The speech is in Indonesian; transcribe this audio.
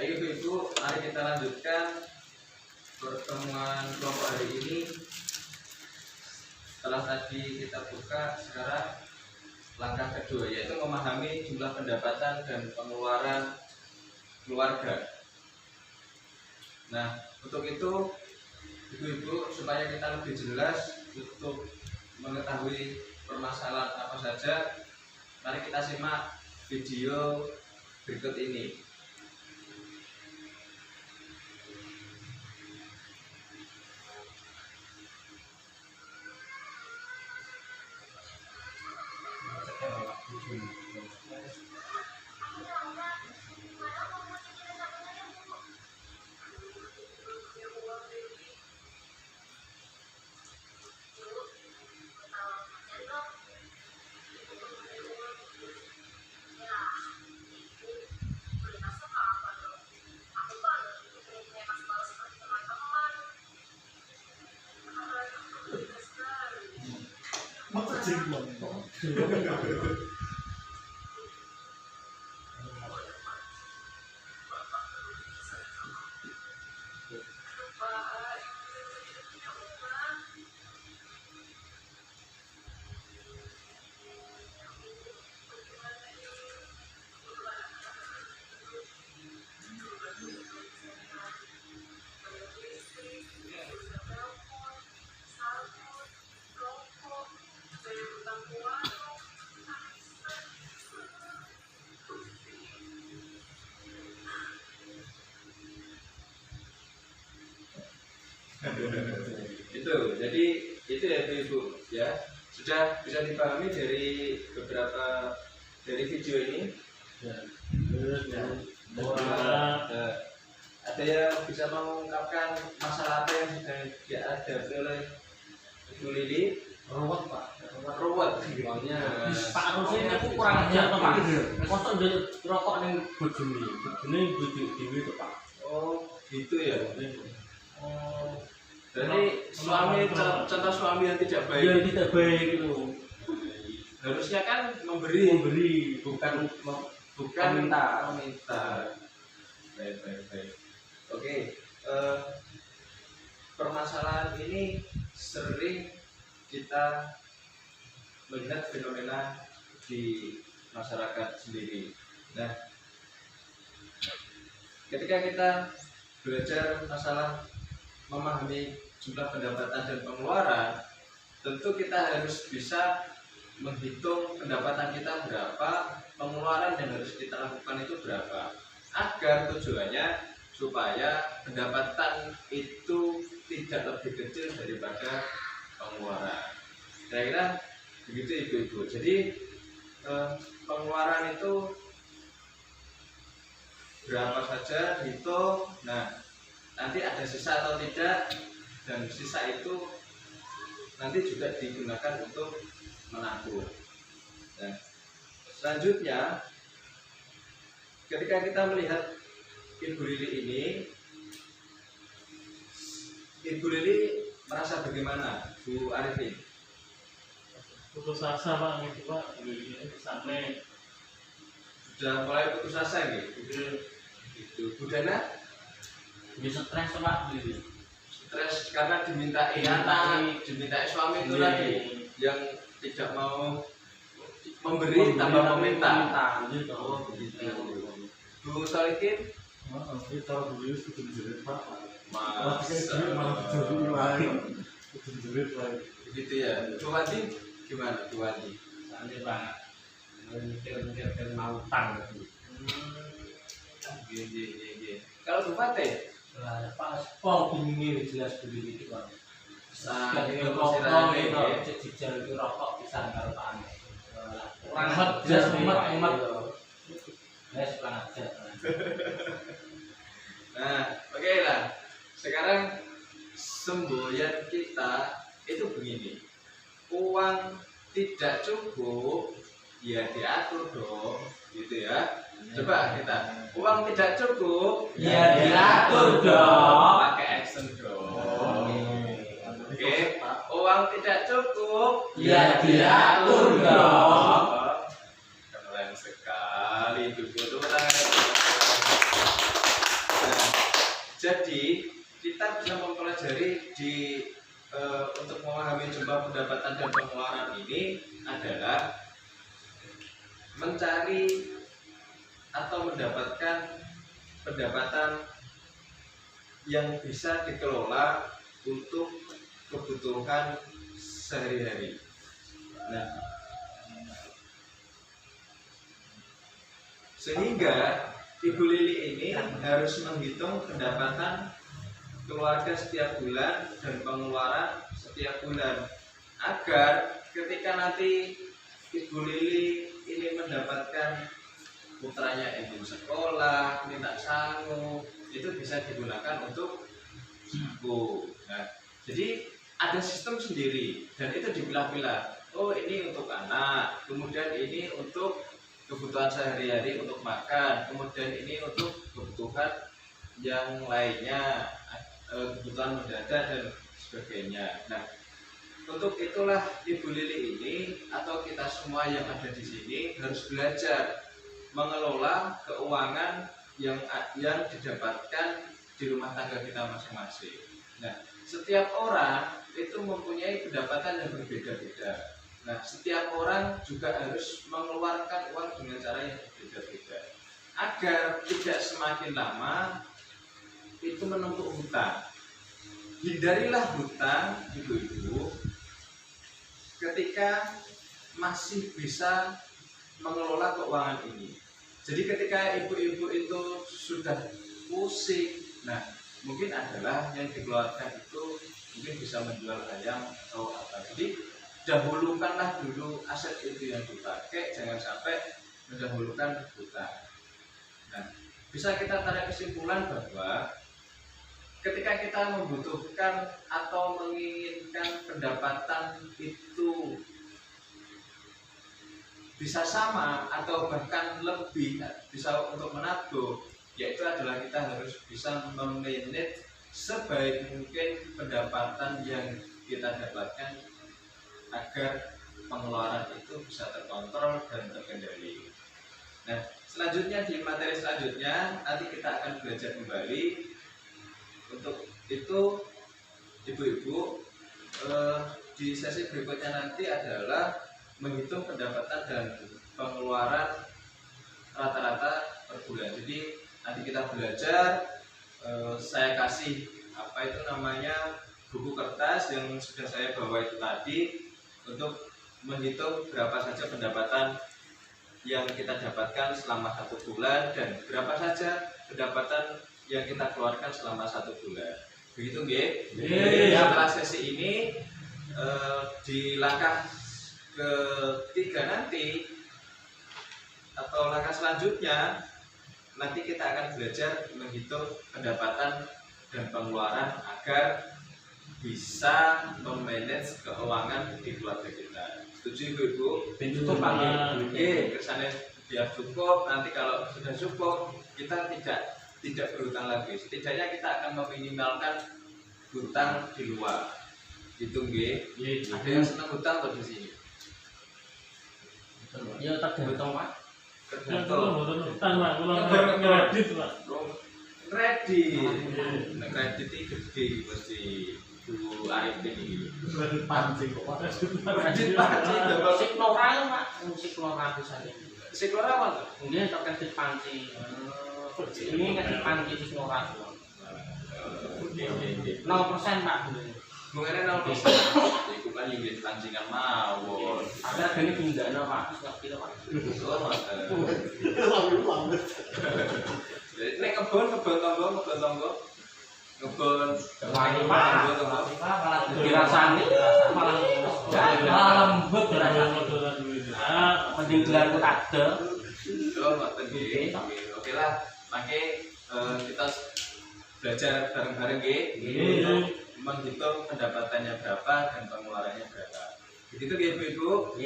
Baik Ibu-ibu, mari kita lanjutkan pertemuan kelompok hari ini. Setelah tadi kita buka, sekarang langkah kedua yaitu memahami jumlah pendapatan dan pengeluaran keluarga. Nah, untuk itu Ibu-ibu, supaya kita lebih jelas untuk mengetahui permasalahan apa saja, mari kita simak video berikut ini. Jadi itu ya Ibu ya, sudah bisa dipahami dari beberapa dari video ini ya. Ada yang bisa mengungkapkan masalah apa yang sudah dihadapi oleh Ibu Lili? Ruwet Pak, ruwet gimana? Pak Rusin aku kurang ajar Pak. Mosok ndelok rokok ning bojone, bojone bojo dhewe to Pak. Oh, gitu ya. Oh. Jadi suami, contoh suami yang tidak baik. Ya tidak baik itu. Harusnya kan memberi, bukan minta. Baik. Oke, permasalahan ini sering kita melihat fenomena di masyarakat sendiri. Nah, ketika kita belajar masalah memahami jumlah pendapatan dan pengeluaran, tentu kita harus bisa menghitung pendapatan kita berapa, pengeluaran yang harus kita lakukan itu berapa, agar tujuannya supaya pendapatan itu tidak lebih kecil daripada pengeluaran. Kira-kira begitu Ibu-ibu. Jadi pengeluaran itu berapa saja dihitung. Nah, nanti ada sisa atau tidak, dan sisa itu nanti juga digunakan untuk menabung. Nah, selanjutnya ketika kita melihat Ibu Lili ini, Ibu Lili merasa bagaimana, Bu Arifin? Putus asa Pak, gitu Pak. Ini sampai Sudah mulai putus asa gitu. Itu Bu Dana? bisa stres Pak, gitu. Stres karena dimintai suami itu lagi yang tidak mau memberi tambah meminta. Gitu. Oh begitu. Bu Solikin? Kita beli sudah jerit Pak. Begitu ya. Bu Wati gimana Bu Wati? Soalnya Pak, mikir-mikir mau utang gitu. Gini. Kalau Bu Fatih? Pak, bingung jelas dulu gitu Pak. Ini rokok itu, cicil itu rokok bisa karo Pak Anies. Kurang jelas umat. Wes kurang ajar. Nah, oke lah. Sekarang semboyan kita itu begini. Uang tidak cukup, ya diatur dong, gitu ya. Coba kita, uang tidak cukup, Ya diatur dong. pakai action dong. Oke, uang tidak cukup, Ya diatur dong. Keren sekali, Ibu. Tepuk tangan. Jadi kita bisa mempelajari untuk memahami jumlah pendapatan dan pengeluaran ini adalah mencari atau mendapatkan pendapatan yang bisa dikelola untuk kebutuhan sehari-hari. Nah, sehingga Ibu Lili ini harus menghitung pendapatan keluarga setiap bulan dan pengeluaran setiap bulan agar ketika nanti Ibu Lili ini mendapatkan putranya ingin sekolah, minta sangu, itu bisa digunakan untuk buku. Nah, jadi ada sistem sendiri dan itu dipilah-pilah. Oh, ini untuk anak, kemudian ini untuk kebutuhan sehari-hari untuk makan, kemudian ini untuk kebutuhan yang lainnya, kebutuhan mendadak dan sebagainya. Nah, untuk itulah Ibu Lili ini atau kita semua yang ada di sini harus belajar mengelola keuangan yang didapatkan di rumah tangga kita masing-masing. Nah, setiap orang itu mempunyai pendapatan yang berbeda-beda. Nah, setiap orang juga harus mengeluarkan uang dengan cara yang berbeda-beda agar tidak semakin lama itu menumpuk hutang. Hindarilah hutang, ibu-ibu, ketika masih bisa mengelola keuangan ini. Jadi ketika ibu-ibu itu sudah pusing, nah mungkin adalah yang dikeluarkan itu mungkin bisa menjual ayam atau apa. Jadi dahulukanlah dulu aset itu yang dipakai, jangan sampai mendahulukan hutang. Nah, bisa kita tarik kesimpulan bahwa ketika kita membutuhkan atau menginginkan pendapatan itu bisa sama atau bahkan lebih, bisa untuk menabung, yaitu adalah kita harus bisa memanage sebaik mungkin pendapatan yang kita dapatkan agar pengeluaran itu bisa terkontrol dan terkendali. Nah, selanjutnya di materi selanjutnya nanti kita akan belajar kembali. Untuk itu ibu-ibu di sesi berikutnya nanti adalah menghitung pendapatan dan pengeluaran rata-rata per bulan. Jadi nanti kita belajar, saya kasih apa itu namanya buku kertas yang sudah saya bawa itu tadi untuk menghitung berapa saja pendapatan yang kita dapatkan selama 1 bulan dan berapa saja pendapatan yang kita keluarkan selama 1 bulan. Begitu nggih? Setelah sesi ini di langkah ketiga nanti atau langkah selanjutnya nanti kita akan belajar menghitung pendapatan dan pengeluaran agar bisa memanage keuangan di keluarga kita. Setuju ibu-ibu? Cukup Pak. Kesannya biar cukup. Nanti kalau sudah cukup kita tidak berhutang lagi. Setidaknya kita akan meminimalkan hutang di luar. Gitu nggih. Ada yang senang hutang atau di sini? Ya tergantung Pak. Tergantung. Kredit, Pak. Kredit itu gede mesti Bu Arif ini. Kredit pancing kok, Pak. Kredit pancing double Siklora ya Pak, siklora bisa ini. Siklora apa tuh? Ini untuk kredit pancing. Ini kredit pancing siklora. 0% Pak. Mengenai 0%. Itu kan yang pancingan mawon. Ada gini pindahan Pak, nggak kira Pak. Jadi ini kebun tonggo. Ngebon malah dirasani malah lembut dirasani. Mending gelar kade. Oke lah, makanya kita belajar bareng-bareng nggih. Menghitung pendapatannya berapa dan pengeluarannya berapa. Begitu ya ibu-ibu?